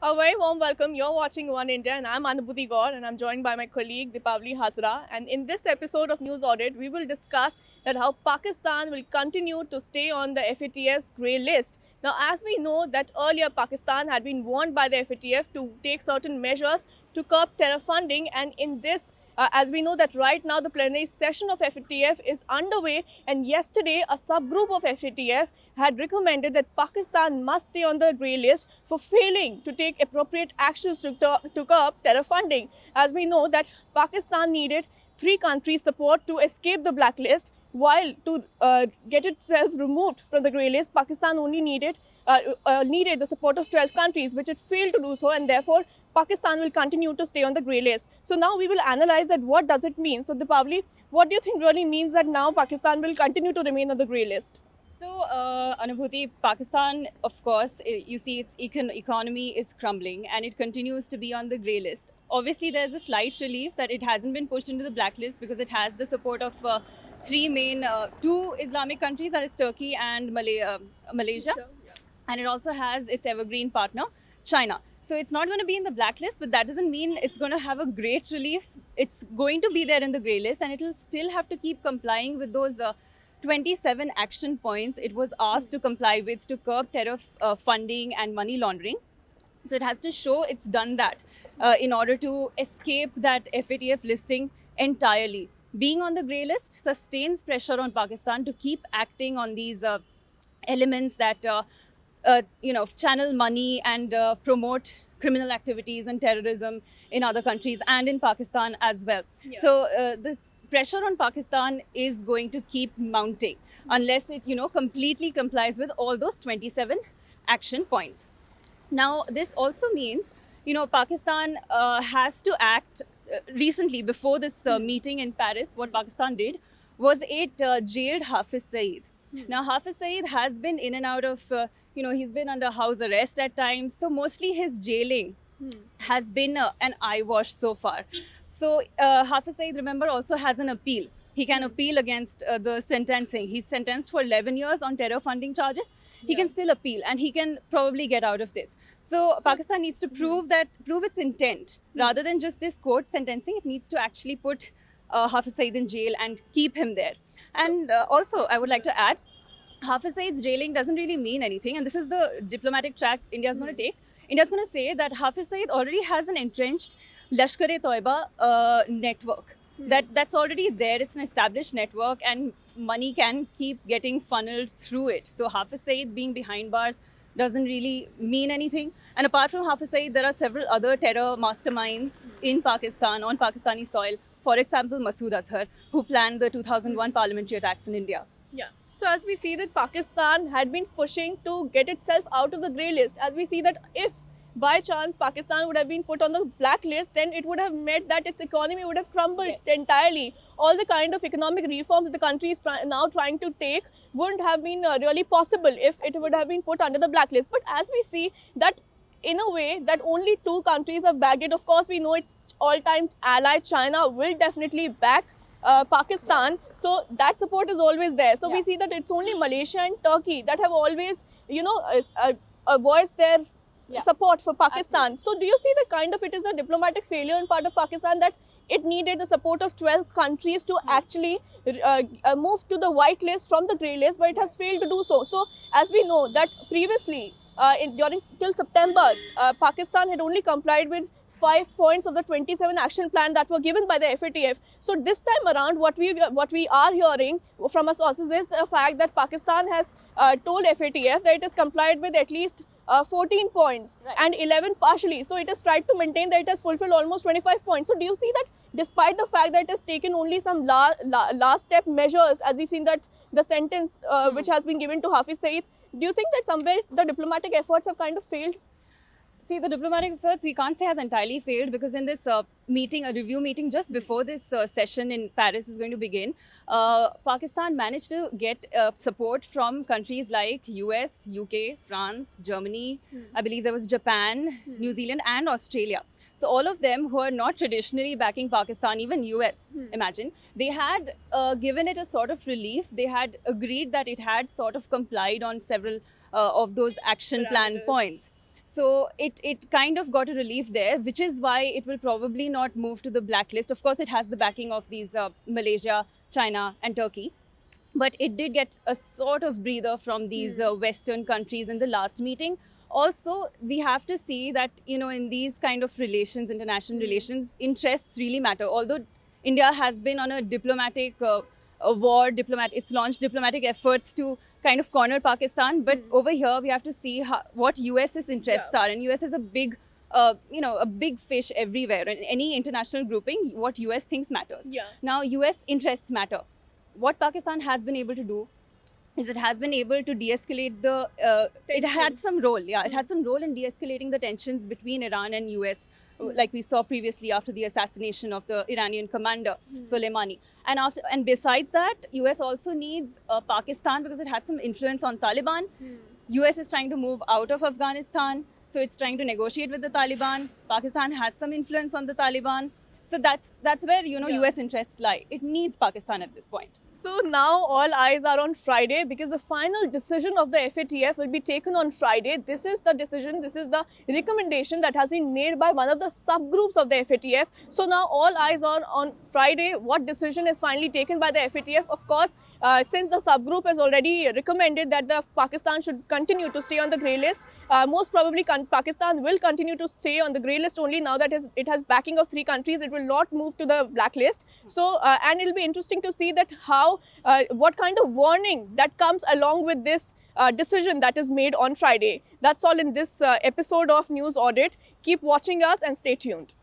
A very warm welcome. You're watching One India, and I'm Anubhuti Gaur, and I'm joined by my colleague Deepavali Hazra. And in this episode of News Audit, we will discuss that how Pakistan will continue to stay on the FATF's grey list. Now, as we know that earlier Pakistan had been warned by the FATF to take certain measures to curb terror funding, and in this as we know that right now the plenary session of FATF is underway, and yesterday a subgroup of FATF had recommended that Pakistan must stay on the grey list for failing to take appropriate actions to curb terror funding. As we know that Pakistan needed three countries' support to escape the blacklist, while to get itself removed from the grey list, Pakistan only needed the support of 12 countries, which it failed to do so, and therefore Pakistan will continue to stay on the grey list. So now we will analyze that what does it mean. So Deepavali, what do you think really means that now Pakistan will continue to remain on the grey list? So, Anubhuti, Pakistan, of course, you see its economy is crumbling and it continues to be on the grey list. Obviously, there's a slight relief that it hasn't been pushed into the blacklist because it has the support of two Islamic countries, that is Turkey and Malaysia. And it also has its evergreen partner, China. So it's not going to be in the blacklist, but that doesn't mean it's going to have a great relief. It's going to be there in the grey list and it will still have to keep complying with those 27 action points it was asked to comply with to curb terror funding and money laundering. So it has to show it's done that in order to escape that FATF listing entirely. Being on the grey list sustains pressure on Pakistan to keep acting on these elements that channel money and promote criminal activities and terrorism in other countries and in Pakistan as well. Yeah. So this pressure on Pakistan is going to keep mounting unless it, completely complies with all those 27 action points. Now, this also means, Pakistan has to act recently before this meeting in Paris. What Pakistan did was it jailed Hafiz Saeed. Now, Hafiz Saeed has been in and out of, he's been under house arrest at times. So mostly his jailing has been an eyewash so far. So Hafiz Saeed, remember, also has an appeal. He can appeal against the sentencing. He's sentenced for 11 years on terror funding charges. He can still appeal and he can probably get out of this. So Pakistan needs to prove its intent. Rather than just this court sentencing, it needs to actually put Hafiz Saeed in jail and keep him there. And also, I would like to add, Hafiz Saeed's jailing doesn't really mean anything. And this is the diplomatic track India's going to take. India's going to say that Hafiz Saeed already has an entrenched Lashkar-e-Toiba network. That's already there. It's an established network and money can keep getting funneled through it. So Hafiz Saeed being behind bars doesn't really mean anything. And apart from Hafiz Saeed, there are several other terror masterminds in Pakistan, on Pakistani soil. For example, Masood Azhar, who planned the 2001 parliamentary attacks in India. Yeah. So as we see that Pakistan had been pushing to get itself out of the grey list, as we see that if by chance Pakistan would have been put on the blacklist, then it would have meant that its economy would have crumbled entirely. All the kind of economic reforms that the country is now trying to take wouldn't have been really possible if it would have been put under the blacklist. But as we see that in a way that only two countries have backed it, of course we know its all-time ally China will definitely back Pakistan, so that support is always there. So we see that it's only Malaysia and Turkey that have always, voiced their support for Pakistan. Absolutely. So do you see the kind of, it is a diplomatic failure in part of Pakistan that it needed the support of 12 countries to actually move to the white list from the grey list, but it has failed to do so. So as we know that previously, till September, Pakistan had only complied with 5 points of the 27 action plan that were given by the FATF. So this time around, what we are hearing from our sources is the fact that Pakistan has told FATF that it has complied with at least 14 points and 11 partially. So it has tried to maintain that it has fulfilled almost 25 points. So do you see that despite the fact that it has taken only some last step measures, as we've seen that the sentence which has been given to Hafiz Saeed, do you think that somewhere the diplomatic efforts have kind of failed? See, the diplomatic efforts we can't say has entirely failed because in this a review meeting just before this session in Paris is going to begin, Pakistan managed to get support from countries like US, UK, France, Germany, I believe there was Japan, New Zealand and Australia. So all of them who are not traditionally backing Pakistan, even US, imagine, they had given it a sort of relief. They had agreed that it had sort of complied on several of those action plan points. So it kind of got a relief there, which is why it will probably not move to the blacklist. Of course, it has the backing of these Malaysia, China, and Turkey. But it did get a sort of breather from these Western countries in the last meeting. Also, we have to see that, in these kind of relations, international relations, interests really matter. Although India has been on a diplomatic it's launched diplomatic efforts to kind of corner Pakistan. But over here, we have to see what US's interests are. And US is a big, a big fish everywhere. In any international grouping, what US thinks matters. Yeah. Now, US interests matter. What Pakistan has been able to do is it has been able to de-escalate the. It had some role, it had some role in de-escalating the tensions between Iran and US, like we saw previously after the assassination of the Iranian commander Soleimani. And besides that, US also needs Pakistan because it had some influence on Taliban. US is trying to move out of Afghanistan, so it's trying to negotiate with the Taliban. Pakistan has some influence on the Taliban. So that's where US interests lie. It needs Pakistan at this point. So now all eyes are on Friday because the final decision of the FATF will be taken on Friday. This is the decision, this is the recommendation that has been made by one of the subgroups of the FATF. So now all eyes are on Friday. What decision is finally taken by the FATF? Of course, since the subgroup has already recommended that the Pakistan should continue to stay on the grey list, most probably Pakistan will continue to stay on the grey list only now that it has backing of 3 countries. It will not move to the blacklist. So, and it will be interesting to see that what kind of warning that comes along with this decision that is made on Friday. That's all in this episode of News Audit. Keep watching us and stay tuned.